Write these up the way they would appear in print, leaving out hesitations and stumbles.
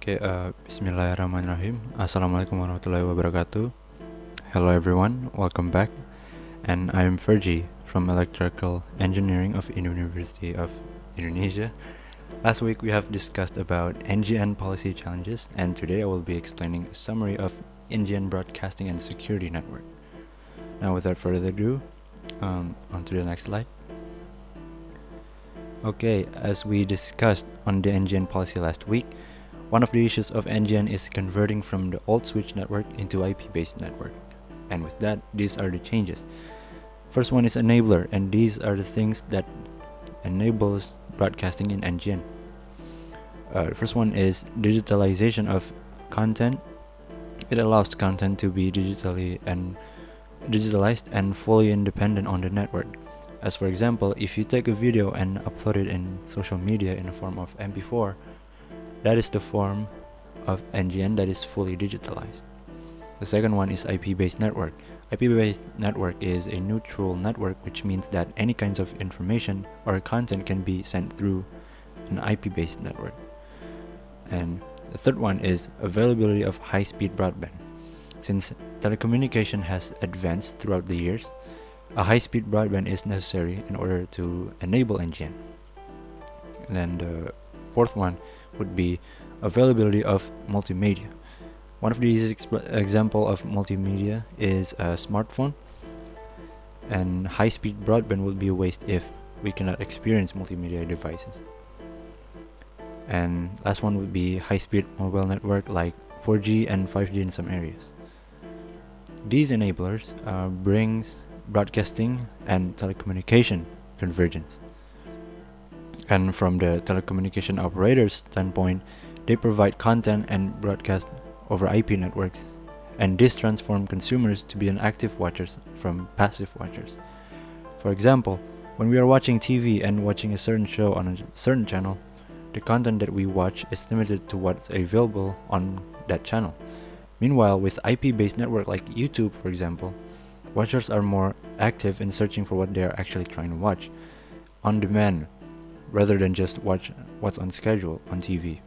Bismillahirrahmanirrahim. Assalamualaikum warahmatullahi wabarakatuh. Hello everyone, welcome back. And I am Fergie from Electrical Engineering of University of Indonesia. Last week we have discussed about NGN policy challenges, and today I will be explaining a summary of NGN Broadcasting and Security Network. Now without further ado, on to the next slide. Okay, as we discussed on the NGN policy last week, one of the issues of NGN is converting from the old switch network into IP-based network. And with that, these are the changes. First one is enabler, and these are the things that enables broadcasting in NGN. The first one is digitalization of content. It allows content to be digitalized and fully independent on the network. As for example, if you take a video and upload it in social media in the form of MP4, that is the form of NGN that is fully digitalized. The second one is IP-based network. IP-based network is a neutral network, which means that any kinds of information or content can be sent through an IP-based network. And the third one is availability of high-speed broadband. Since telecommunication has advanced throughout the years, a high-speed broadband is necessary in order to enable NGN. And then the fourth one would be availability of multimedia. One of these example of multimedia is a smartphone, and high-speed broadband would be a waste if we cannot experience multimedia devices. And last one would be high-speed mobile network like 4G and 5G in some areas. These enablers brings broadcasting and telecommunication convergence. And from the telecommunication operator's standpoint, they provide content and broadcast over IP networks, and this transforms consumers to be an active watchers from passive watchers. For example, when we are watching TV and watching a certain show on a certain channel, the content that we watch is limited to what's available on that channel. Meanwhile, with IP-based network like YouTube, for example, watchers are more active in searching for what they are actually trying to watch on demand, rather than just watch what's on schedule on TV.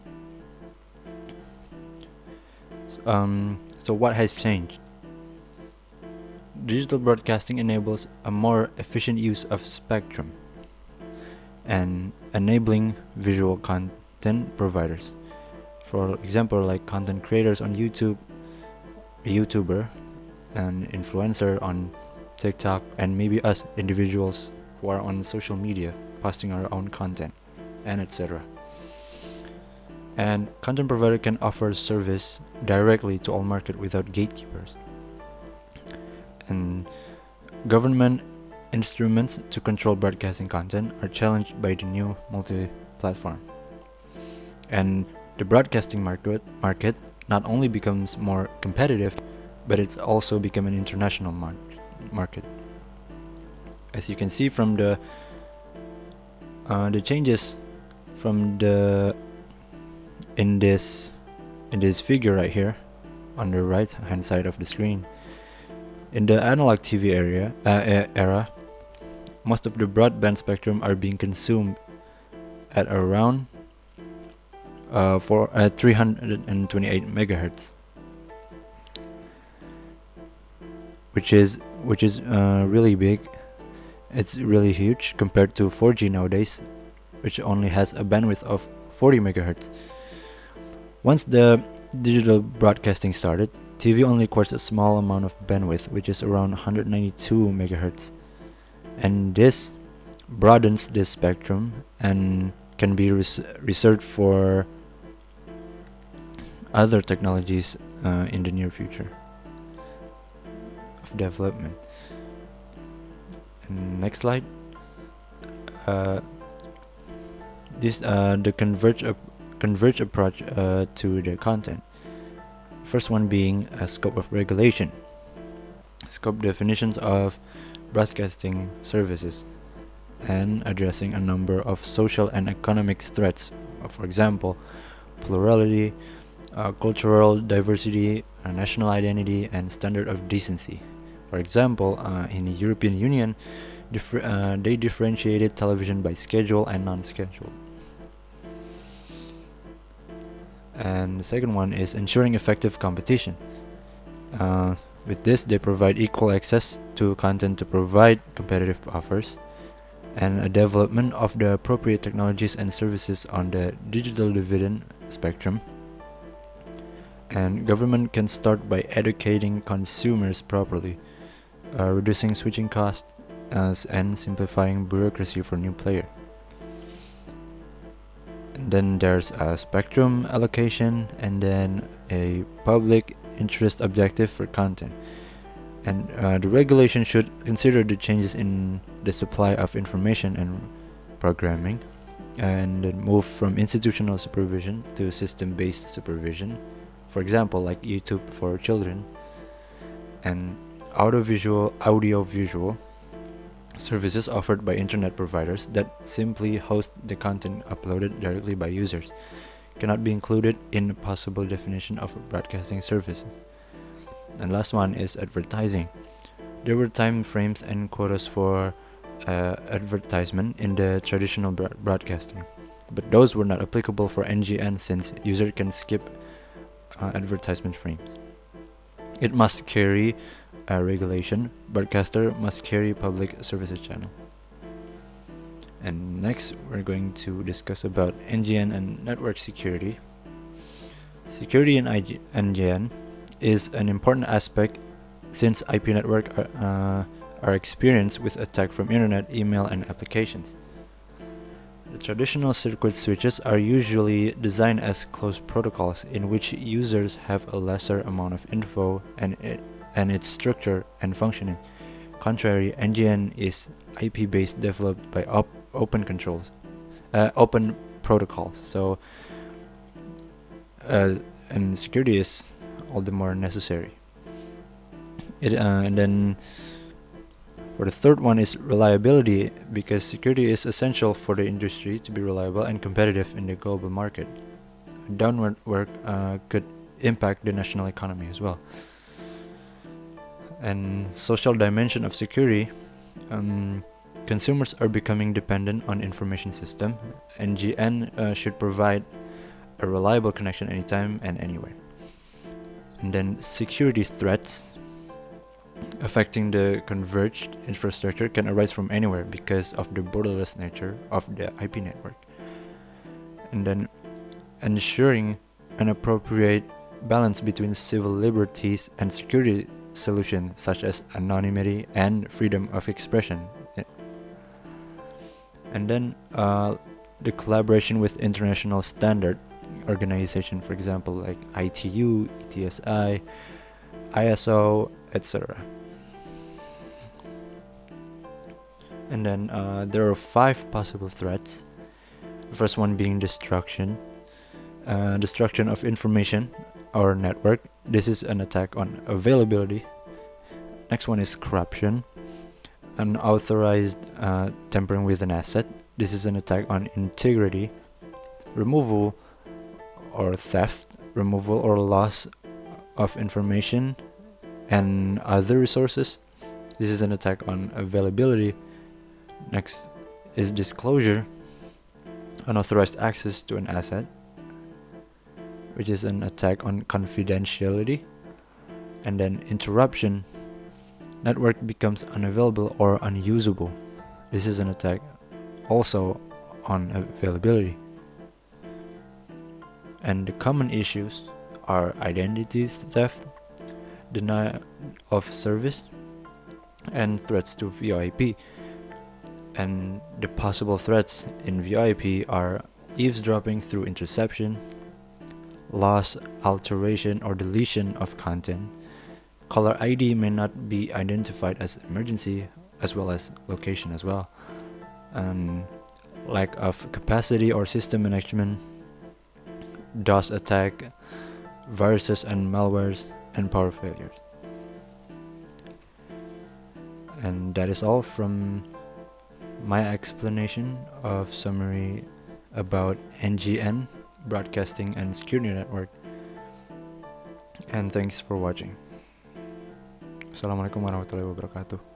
So what has changed? Digital broadcasting enables a more efficient use of spectrum and enabling visual content providers. For example, like content creators on YouTube, a YouTuber, an influencer on TikTok, and maybe us individuals who are on social media posting our own content, and etc. And content provider can offer service directly to all market without gatekeepers. And government instruments to control broadcasting content are challenged by the new multi-platform. And the broadcasting market not only becomes more competitive, but it's also become an international market. As you can see from the changes from in this figure right here on the right hand side of the screen, in the analog TV era, most of the broadband spectrum are being consumed at around 328 megahertz, which is really big. It's really huge compared to 4G nowadays, which only has a bandwidth of 40 megahertz. Once the digital broadcasting started, TV only requires a small amount of bandwidth, which is around 192 megahertz. And this broadens this spectrum and can be reserved for other technologies in the near future of development. And next slide. The converge approach to the content. First one being a scope of regulation. Scope definitions of broadcasting services and addressing a number of social and economic threats. For example, plurality, cultural diversity, national identity, and standard of decency. For example, in the European Union, they differentiated television by schedule and non-scheduled. And the second one is ensuring effective competition. With this, they provide equal access to content to provide competitive offers, and a development of the appropriate technologies and services on the digital dividend spectrum. And government can start by educating consumers properly, reducing switching costs, and simplifying bureaucracy for new players. And then there's a spectrum allocation, and then a public interest objective for content. And the regulation should consider the changes in the supply of information and programming, and then move from institutional supervision to system-based supervision. For example, like YouTube for children, and audiovisual services offered by internet providers that simply host the content uploaded directly by users cannot be included in a possible definition of broadcasting services. And last one is advertising. There were time frames and quotas for advertisement in the traditional broadcasting, but those were not applicable for NGN since user can skip advertisement frames. It must carry a regulation. Broadcaster must carry public services channel. And next, we're going to discuss about NGN and network security. Security in NGN is an important aspect since IP network are experienced with attack from internet, email, and applications. The traditional circuit switches are usually designed as closed protocols in which users have a lesser amount of info and its structure and functioning. Contrary, NGN is IP-based, developed by open protocols. So, and security is all the more necessary. And then for the third one is reliability, because security is essential for the industry to be reliable and competitive in the global market. Downward work could impact the national economy as well. And social dimension of security, consumers are becoming dependent on information system. NGN should provide a reliable connection anytime and anywhere. And then security threats affecting the converged infrastructure can arise from anywhere because of the borderless nature of the IP network. And then ensuring an appropriate balance between civil liberties and security solutions such as anonymity and freedom of expression. And then the collaboration with international standard organization, for example like ITU, ETSI, ISO, etc. And then there are 5 possible threats. The first one being destruction of information or network. This is an attack on availability. Next one is corruption, unauthorized tampering with an asset. This is an attack on integrity. Removal or theft, removal or loss of information and other resources. This is an attack on availability. Next is disclosure, unauthorized access to an asset, which is an attack on confidentiality. And then interruption, network becomes unavailable or unusable. This is an attack also on availability. And the common issues are identity theft, denial of service, and threats to VoIP. And the possible threats in VoIP are eavesdropping through interception, loss, alteration, or deletion of content. Caller ID may not be identified as emergency, as well as location as well. Lack of capacity or system management, DOS attack, viruses and malwares, and power failures. And that is all from my explanation of summary about NGN, Broadcasting and Security Network. And thanks for watching. Assalamualaikum warahmatullahi wabarakatuh.